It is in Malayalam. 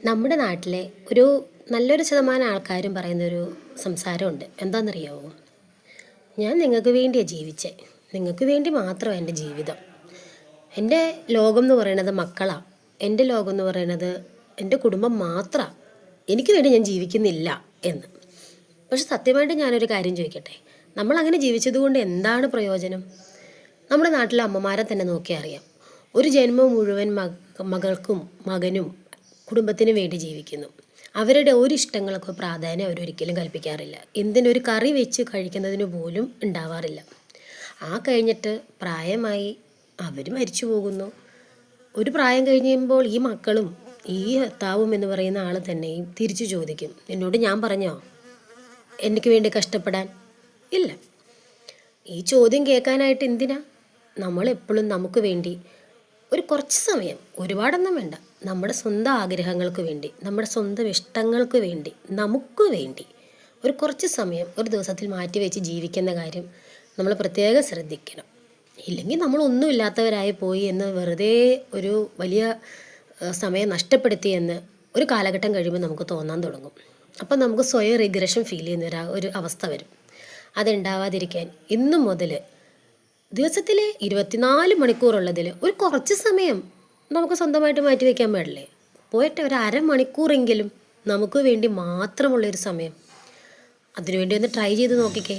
നമ്മുടെ നാട്ടിലെ ഒരു നല്ലൊരു ശതമാനം ആൾക്കാരും പറയുന്നൊരു സംസാരമുണ്ട്. എന്താണെന്നറിയാമോ? ഞാൻ നിങ്ങൾക്ക് വേണ്ടിയാണ് ജീവിച്ചേ, നിങ്ങൾക്ക് വേണ്ടി മാത്രമാണ് എൻ്റെ ജീവിതം. എൻ്റെ ലോകം എന്ന് പറയുന്നത് മക്കളാണ്. എൻ്റെ ലോകം എന്ന് പറയുന്നത് എൻ്റെ കുടുംബം മാത്രമാണ്. എനിക്ക് വേണ്ടി ഞാൻ ജീവിക്കുന്നില്ല എന്ന്. പക്ഷെ സത്യമായിട്ട് ഞാനൊരു കാര്യം ചോദിക്കട്ടെ, നമ്മളങ്ങനെ ജീവിച്ചതുകൊണ്ട് എന്താണ് പ്രയോജനം? നമ്മുടെ നാട്ടിലെ അമ്മമാരെ തന്നെ നോക്കിയാൽ അറിയാം. ഒരു ജന്മം മുഴുവൻ മകൾക്കും മകനും കുടുംബത്തിന് വേണ്ടി ജീവിക്കുന്നു. അവരുടെ ഒരു ഇഷ്ടങ്ങൾക്ക് പ്രാധാന്യം അവരൊരിക്കലും കൽപ്പിക്കാറില്ല. എന്തിനൊരു കറി വെച്ച് കഴിക്കുന്നതിന് പോലും ഉണ്ടാവാറില്ല. ആ കഴിഞ്ഞിട്ട് പ്രായമായി അവർ മരിച്ചു പോകുന്നു. ഒരു പ്രായം കഴിയുമ്പോൾ ഈ മക്കളും ഈ ഭർത്താവും എന്ന് പറയുന്ന ആൾ തന്നെയും തിരിച്ചു ചോദിക്കും, എന്നോട് ഞാൻ പറഞ്ഞോ എനിക്ക് വേണ്ടി കഷ്ടപ്പെടാൻ? ഇല്ല. ഈ ചോദ്യം കേൾക്കാനായിട്ട് എന്തിനാ? നമ്മളെപ്പോഴും നമുക്ക് വേണ്ടി ഒരു കുറച്ച് സമയം, ഒരുപാടൊന്നും വേണ്ട, നമ്മുടെ സ്വന്തം ആഗ്രഹങ്ങൾക്ക് വേണ്ടി, നമ്മുടെ സ്വന്തം ഇഷ്ടങ്ങൾക്ക് വേണ്ടി, നമുക്ക് വേണ്ടി ഒരു കുറച്ച് സമയം ഒരു ദിവസത്തിൽ മാറ്റി വെച്ച് ജീവിക്കുന്ന കാര്യം നമ്മൾ പ്രത്യേകം ശ്രദ്ധിക്കണം. ഇല്ലെങ്കിൽ നമ്മളൊന്നുമില്ലാത്തവരായി പോയി എന്ന് വെറുതെ ഒരു വലിയ സമയം നഷ്ടപ്പെടുത്തി എന്ന് ഒരു കാലഘട്ടം കഴിയുമ്പോൾ നമുക്ക് തോന്നാൻ തുടങ്ങും. അപ്പം നമുക്ക് സ്വയം റിഗ്രഷൻ ഫീൽ ചെയ്യുന്ന ഒരു അവസ്ഥ വരും. അതുണ്ടാവാതിരിക്കാൻ ഇന്നു മുതൽ ദിവസത്തിലെ 24 മണിക്കൂറുള്ളതിൽ ഒരു കുറച്ച് സമയം നമുക്ക് സ്വന്തമായിട്ട് മാറ്റി വയ്ക്കാൻ പാടില്ലേ? പോയിട്ട് ഒരു അരമണിക്കൂറെങ്കിലും നമുക്ക് വേണ്ടി മാത്രമുള്ളൊരു സമയം, അതിനുവേണ്ടി ഒന്ന് ട്രൈ ചെയ്ത് നോക്കിക്കേ.